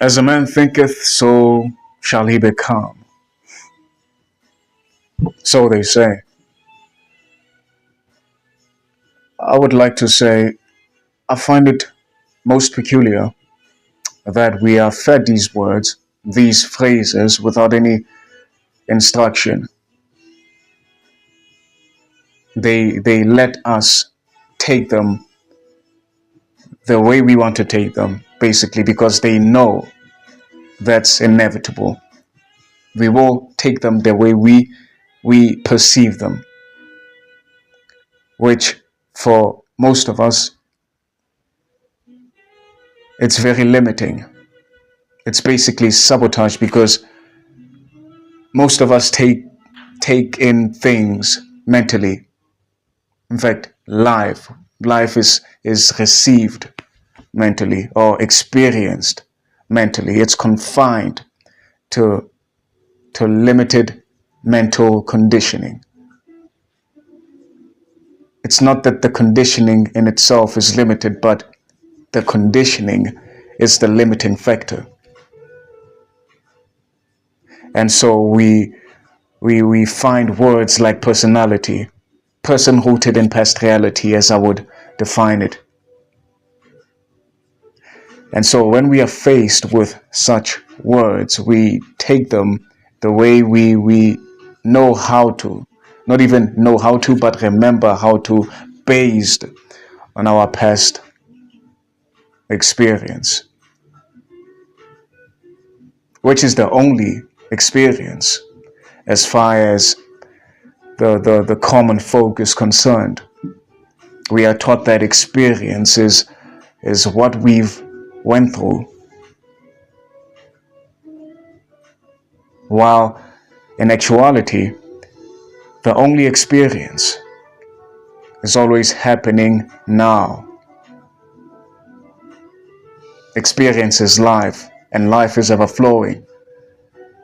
As a man thinketh, so shall he become. So they say. I would like to say, I find it most peculiar that we are fed these words, these phrases, without any instruction. They let us take them the way we want to take them, basically, because they know that's inevitable. We will take them the way we perceive them, which for most of us, it's very limiting. It's basically sabotage because most of us take in things mentally. In fact, life is received mentally or experienced mentally. It's confined to limited mental conditioning. It's not that the conditioning in itself is limited, but the conditioning is the limiting factor. And so we find words like personality, person rooted in past reality, as I would define it. And so when we are faced with such words, we take them the way we know how to, not even know how to, but remember how to, based on our past experience, which is the only experience as far as the common folk is concerned. We are taught that experience is what we've went through, while in actuality, the only experience is always happening now. Experience is life, and life is ever flowing.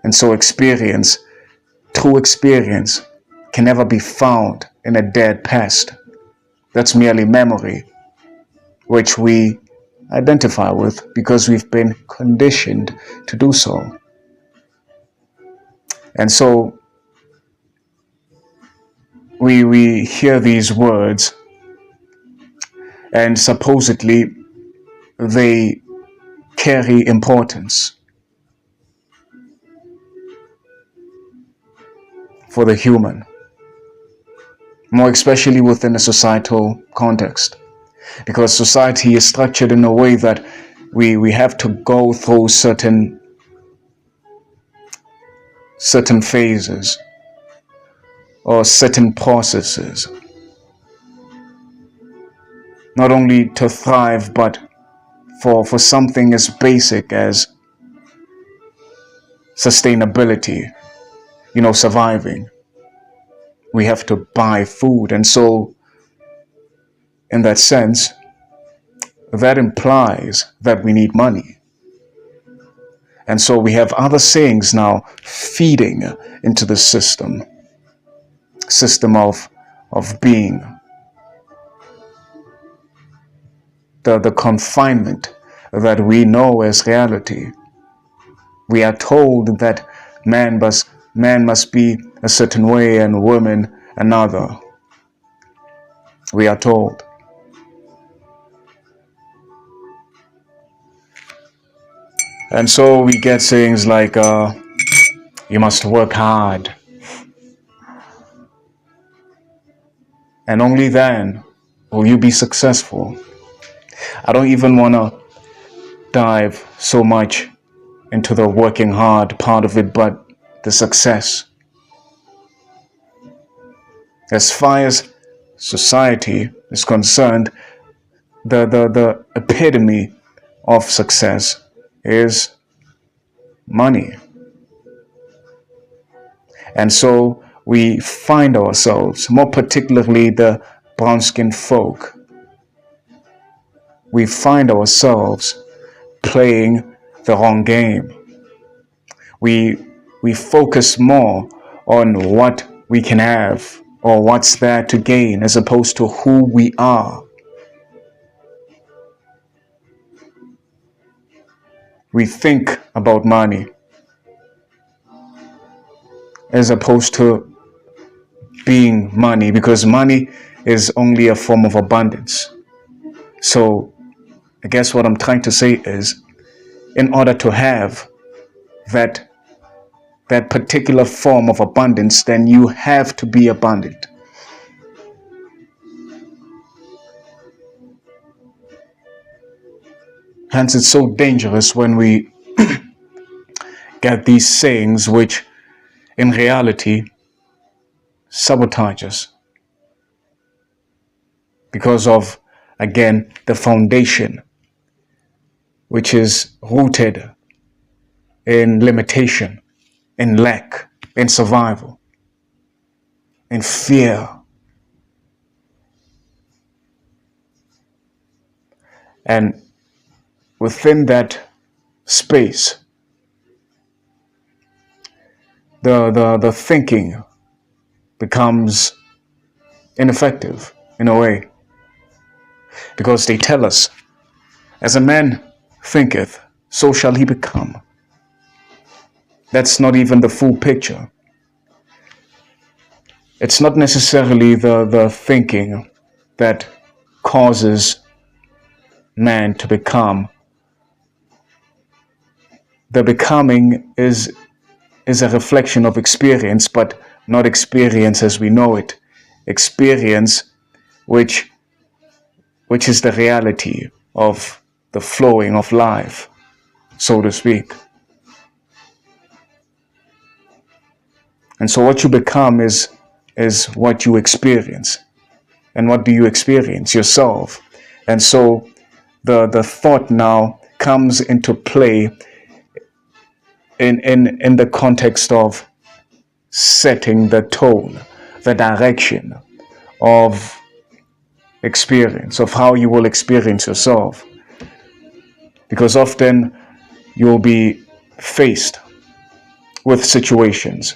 And so experience, true experience, can never be found in a dead past. That's merely memory, which we identify with because we've been conditioned to do so. And so we hear these words, and supposedly they carry importance for the human, more especially within a societal context, because society is structured in a way that we have to go through certain phases or certain processes, not only to thrive, but for something as basic as sustainability, surviving. We have to buy food. And so, in that sense, that implies that we need money. And so we have other sayings now feeding into the system of being. The confinement that we know as reality. We are told that man must be a certain way and woman another. We are told. And so we get sayings like, you must work hard. And only then will you be successful. I don't even want to dive so much into the working hard part of it, but the success. As far as society is concerned, the epitome of success is money. And so we find ourselves, more particularly the brown-skinned folk, we find ourselves playing the wrong game. We focus more on what we can have or what's there to gain as opposed to who we are. we think about money as opposed to being money, because money is only a form of abundance. So I guess what I'm trying to say is, in order to have that particular form of abundance, then you have to be abundant. Hence, it's so dangerous when we get these sayings which in reality sabotage us because of, again, the foundation, which is rooted in limitation, in lack, in survival, in fear. And within that space, the thinking becomes ineffective in a way, because they tell us, as a man thinketh, so shall he become. That's not even the full picture. It's not necessarily the thinking that causes man to become. The becoming is a reflection of experience, but not experience as we know it. Experience which is the reality of the flowing of life, so to speak. And so what you become is what you experience. And what do you experience? Yourself. And so the thought now comes into play in the context of setting the tone, the direction of experience, of how you will experience yourself. Because often you'll be faced with situations,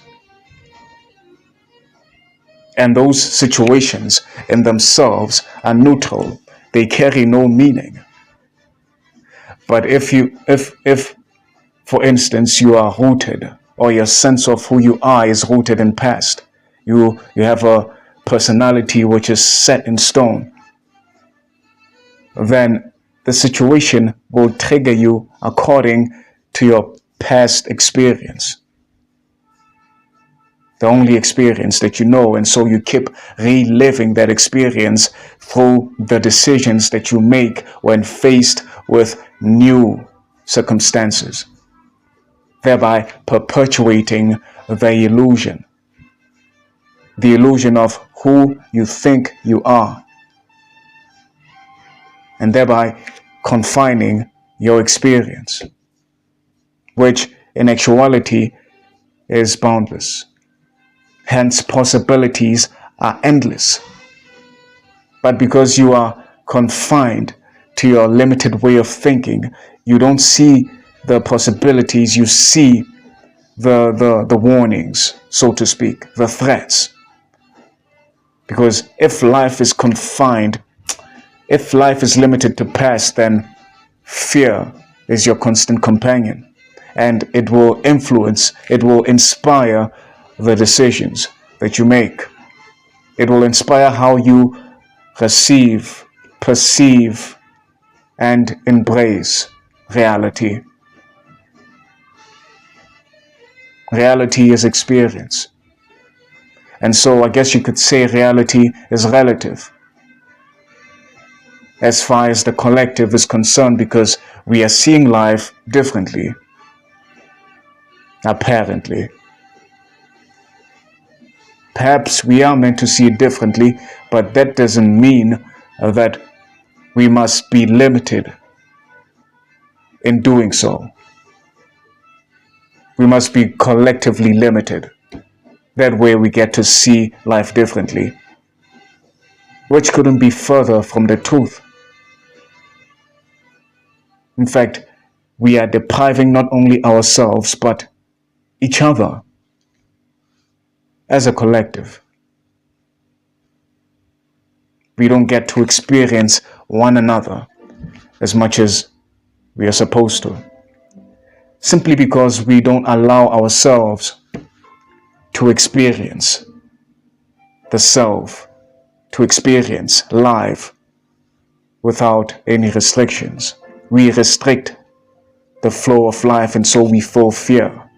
and those situations in themselves are neutral. They carry no meaning. But if for instance you are rooted, or your sense of who you are is rooted in past, you have a personality which is set in stone, then the situation will trigger you according to your past experience, the only experience that you know. And so you keep reliving that experience through the decisions that you make when faced with new circumstances, thereby perpetuating the illusion of who you think you are, and thereby confining your experience, which in actuality is boundless. Hence, possibilities are endless. But because you are confined to your limited way of thinking, you don't see the possibilities, you see the warnings, so to speak, the threats. Because if life is confined, if life is limited to past, then fear is your constant companion, and it will influence, it will inspire the decisions that you make. It will inspire how you receive, perceive, and embrace reality. Reality is experience. And so I guess you could say reality is relative as far as the collective is concerned, because we are seeing life differently, apparently. Perhaps we are meant to see it differently, but that doesn't mean that we must be limited in doing so. We must be collectively limited. That way we get to see life differently, which couldn't be further from the truth. In fact, we are depriving not only ourselves, but each other as a collective. We don't get to experience one another as much as we are supposed to. simply because we don't allow ourselves to experience the self, to experience life without any restrictions. We restrict the flow of life, and so we feel fear.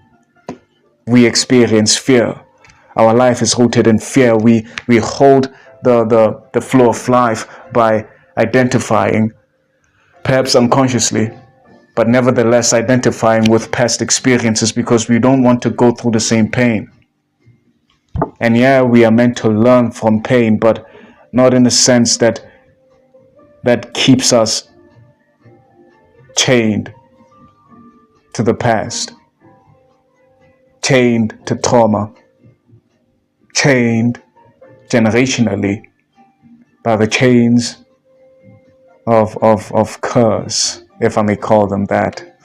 We experience fear. Our life is rooted in fear. We hold the flow of life by identifying, perhaps unconsciously, but nevertheless identifying with past experiences because we don't want to go through the same pain. And yeah, we are meant to learn from pain, but not in a sense that keeps us chained to the past, chained to trauma, chained generationally by the chains of curse, if I may call them that.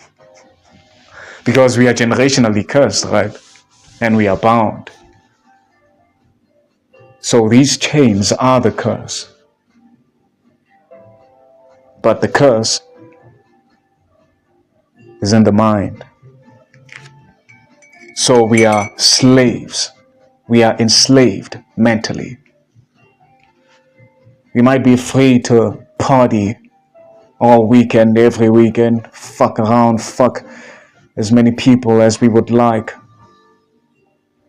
Because we are generationally cursed, right? And we are bound. So these chains are the curse. But the curse is in the mind. So we are slaves. We are enslaved mentally. We might be free to party all weekend, every weekend, fuck around, fuck as many people as we would like.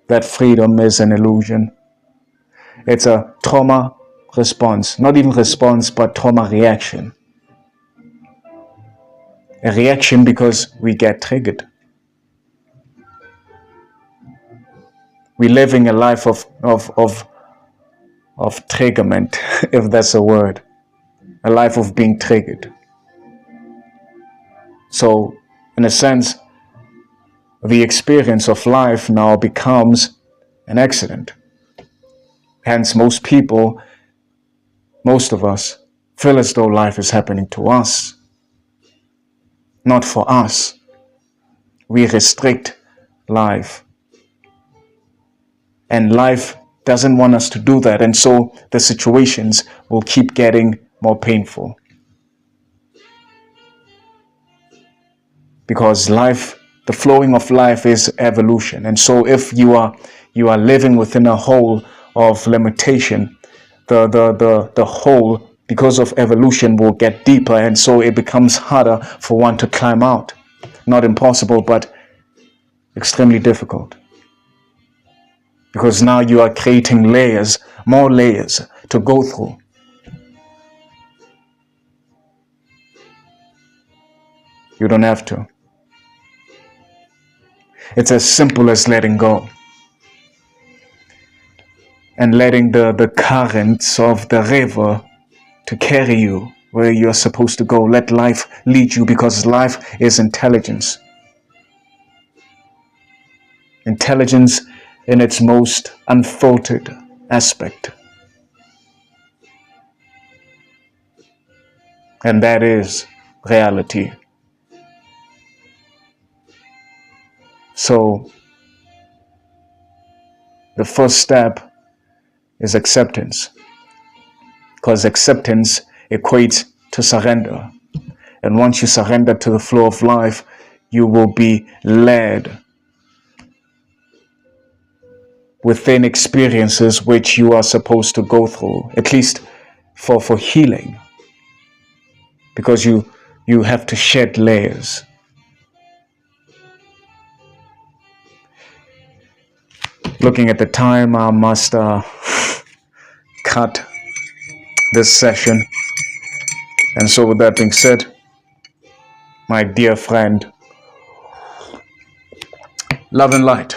That freedom is an illusion. It's a trauma response, not even response, but trauma reaction. A reaction because we get triggered. We're living a life of triggerment, if that's a word. A life of being triggered. So, in a sense, the experience of life now becomes an accident. Hence, most people, most of us, feel as though life is happening to us, not for us. We restrict life. And life doesn't want us to do that. And so the situations will keep getting more painful. Because life, the flowing of life is evolution. And so if you are living within a hole of limitation, the hole, because of evolution, will get deeper, and so it becomes harder for one to climb out. Not impossible, but extremely difficult. Because now you are creating layers, more layers to go through. You don't have to. It's as simple as letting go. And letting the currents of the river to carry you where you're supposed to go. Let life lead you, because life is intelligence. Intelligence in its most unfiltered aspect. And that is reality. So, the first step is acceptance. Because acceptance equates to surrender. And once you surrender to the flow of life, you will be led within experiences which you are supposed to go through, at least for healing. Because you have to shed layers. Looking at the time, I must cut this session. And so with that being said, my dear friend, love and light.